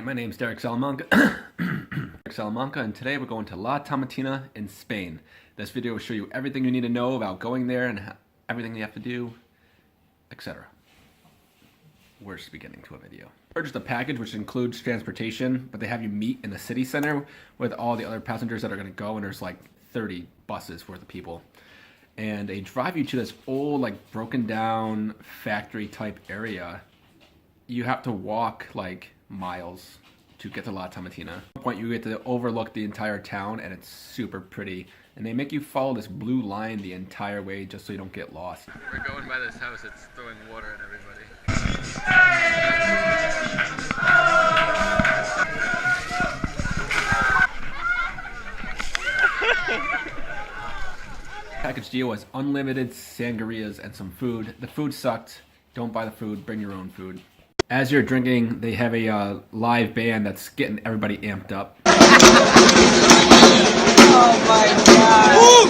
My name's Derek Salamanca. And today we're going to La Tomatina in Spain. This video will show you everything you need to know about going there and everything you have to do, etc. We're just beginning to a video. Purchased a package which includes transportation, but they have you meet in the city center with all the other passengers that are going to go, and there's like 30 buses worth of people. And they drive you to this old, like, broken down factory type area. You have to walk like miles to get to La Tomatina. At one point you get to overlook the entire town, and it's super pretty. And they make you follow this blue line the entire way just so you don't get lost. We're going by this house that's throwing water at everybody. Package deal was unlimited sangrias and some food. The food sucked. Don't buy the food, bring your own food. As you're drinking, they have a live band that's getting everybody amped up. Oh my god!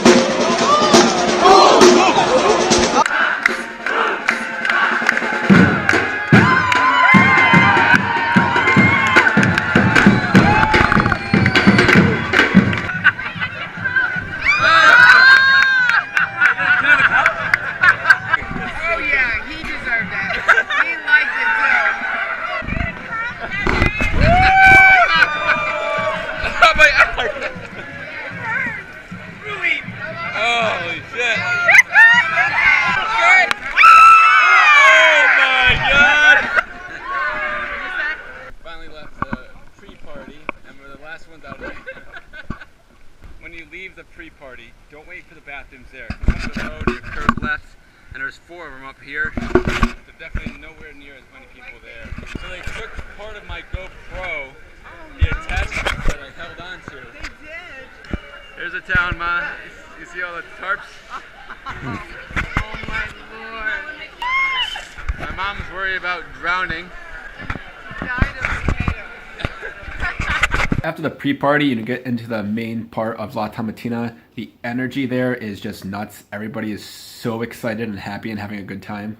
Oh yeah, he deserved that. He liked it too. Holy shit! Finally left the pre-party, and we're the last ones out of it. When you leave the pre-party, don't wait for the bathrooms there. Come up the road, you curve left, and there's 4 of them up here. There's definitely nowhere near as many people there. So they took part of my GoPro, the attachment that I held on to. They did. There's a town, Ma. You see all the tarps? Oh my lord. My mom's worried about drowning. Died of potatoes. After the pre-party, you get into the main part of La Tomatina. The energy there is just nuts. Everybody is so excited and happy and having a good time.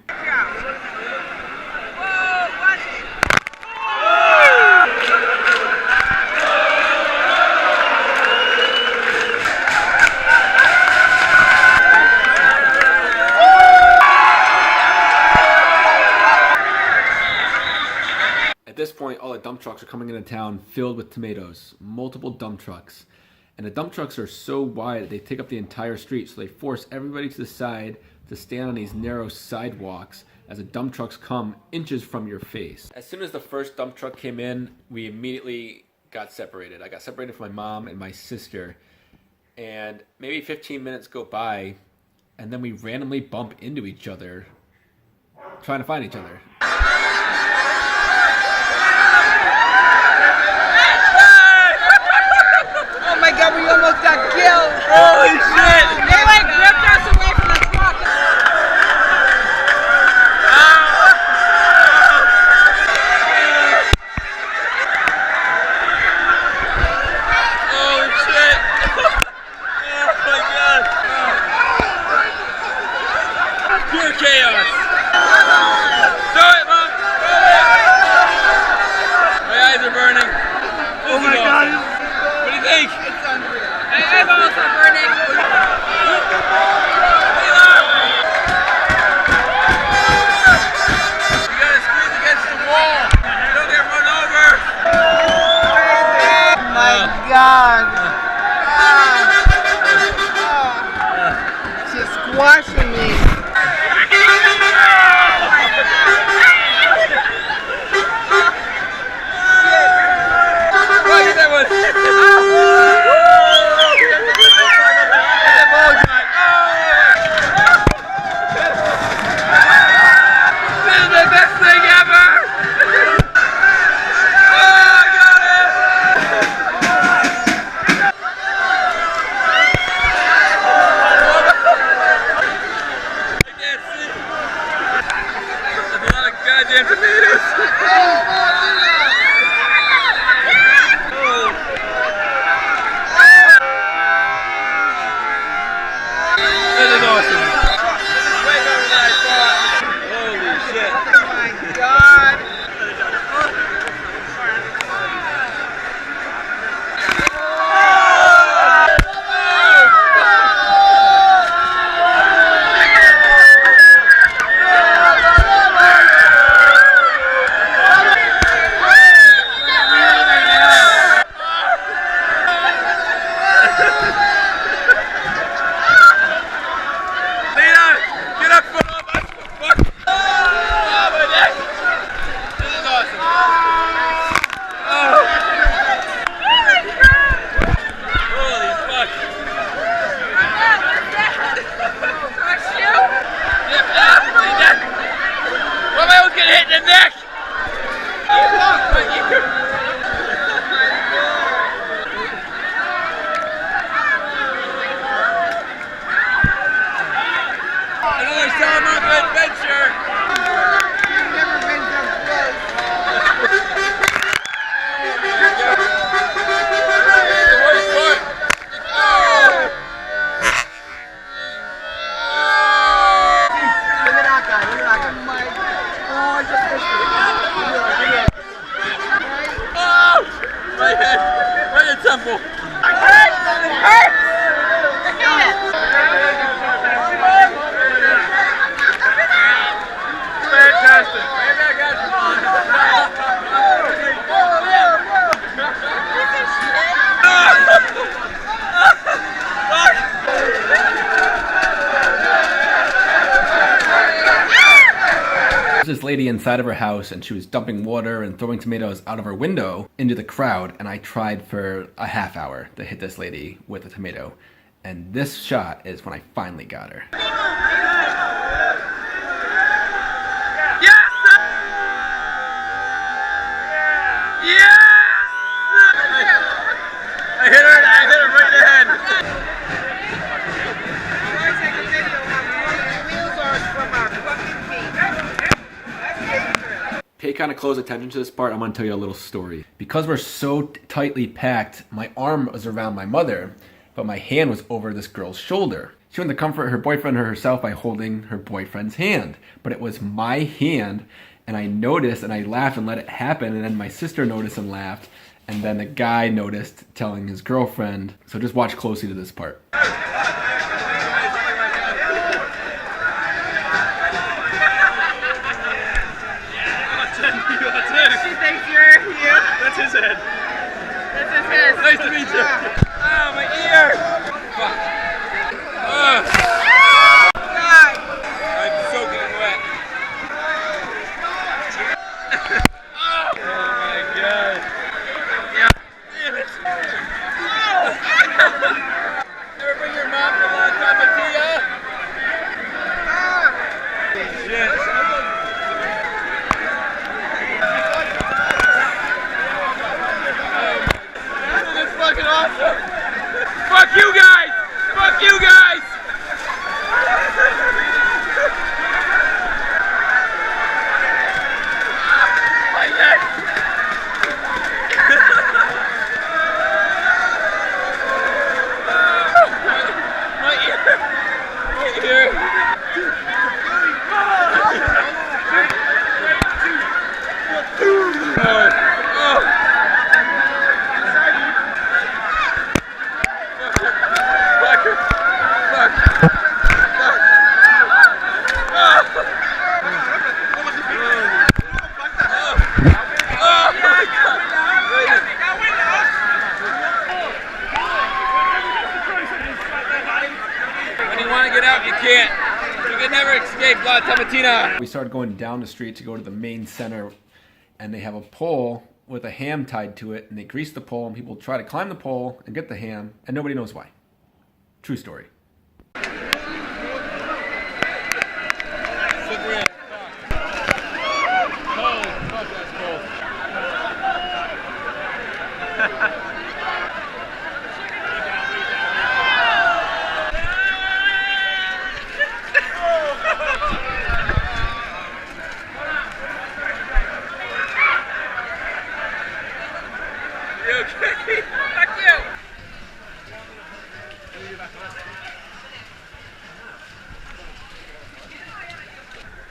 At this point, all the dump trucks are coming into town filled with tomatoes. Multiple dump trucks. And the dump trucks are so wide that they take up the entire street, so they force everybody to the side to stand on these narrow sidewalks as the dump trucks come inches from your face. As soon as the first dump truck came in, we immediately got separated. I got separated from my mom and my sister. And maybe 15 minutes go by, and then we randomly bump into each other, trying to find each other. Oh my god, we almost got killed! Holy shit! They like ripped us away from the truck! Holy shit! Oh my god! Pure chaos! Throw it, Mom! Throw it! My eyes are burning. Oh my god! What do you think? My eyeballs are burning! You gotta squeeze against the wall. Don't get run over. Oh my god! She's squashing me! Look at that one. This is the best thing ever. Oh, I got it. my head, right in the temple. Fantastic. There's this lady inside of her house and she was dumping water and throwing tomatoes out of her window into the crowd, and I tried for a half hour to hit this lady with a tomato. And this shot is when I finally got her. I hit her right in the head. Pay kind of close attention to this part. I'm going to tell you a little story. Because we're so tightly packed, my arm was around my mother, but my hand was over this girl's shoulder. She wanted to comfort her boyfriend or herself by holding her boyfriend's hand, but it was my hand, and I noticed and I laughed and let it happen, and then my sister noticed and laughed, and then the guy noticed telling his girlfriend. So just watch closely to this part. That's his head. This is his. Nice to meet you. Ah, my ear. Fuck. I'm soaking wet. Oh my god. Yeah. Damn it. Ever bring your mom to La Tomatina? Shit. Fucking awesome! Fuck you guys! Fuck you guys! My neck! My ear! My ear! You can't. You can never escape La Tomatina. We started going down the street to go to the main center, and they have a pole with a ham tied to it, and they grease the pole, and people try to climb the pole and get the ham, and nobody knows why. True story.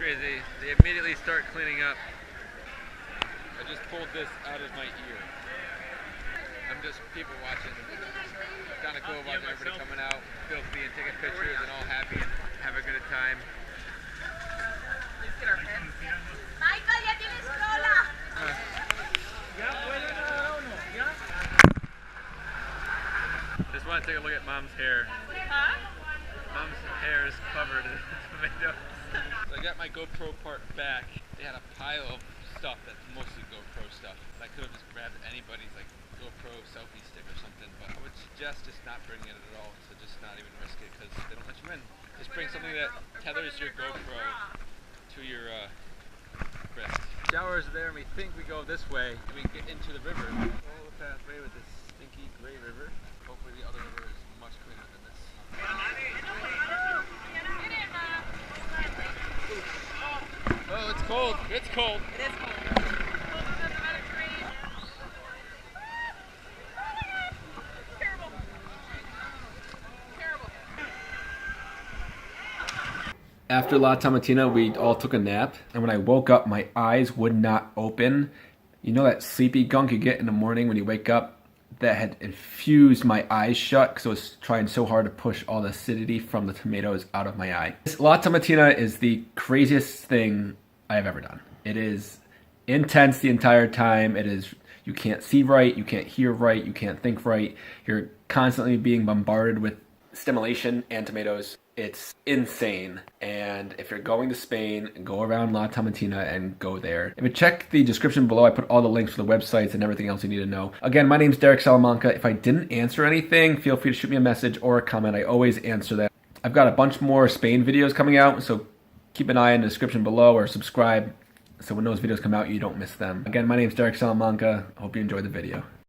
Crazy. They immediately start cleaning up. I just pulled this out of my ear. I'm just people watching. Kind of cool watching everybody coming out, filthy, and taking pictures and all happy and have a good time. Michael, ya tienes cola. Just want to take a look at Mom's hair. Huh? Mom's hair is covered in tomatoes. So I got my GoPro part back. They had a pile of stuff that's mostly GoPro stuff. I could have just grabbed anybody's like GoPro selfie stick or something, but I would suggest just not bringing it at all. So just not even risk it because they don't let you in. Just bring something that tethers your GoPro to your wrist. Shower is there, and we think we go this way and we can get into the river. Follow the pathway with this stinky gray river. Hopefully the other river is much cleaner than this. Oh, it's cold. It's cold. It is cold. After La Tomatina, we all took a nap, and when I woke up, my eyes would not open. You know that sleepy gunk you get in the morning when you wake up? That had infused my eyes shut because I was trying so hard to push all the acidity from the tomatoes out of my eye. This La Tomatina is the craziest thing I have ever done. It is intense the entire time. It is, you can't see right, you can't hear right, you can't think right. You're constantly being bombarded with stimulation and tomatoes. It's insane. And if you're going to Spain, go around La Tomatina and go there. If you check the description below, I put all the links for the websites and everything else you need to know. Again, my name's Derek Salamanca. If I didn't answer anything, feel free to shoot me a message or a comment. I always answer that. I've got a bunch more Spain videos coming out, so keep an eye in the description below or subscribe so when those videos come out, you don't miss them. Again, my name's Derek Salamanca. I hope you enjoyed the video.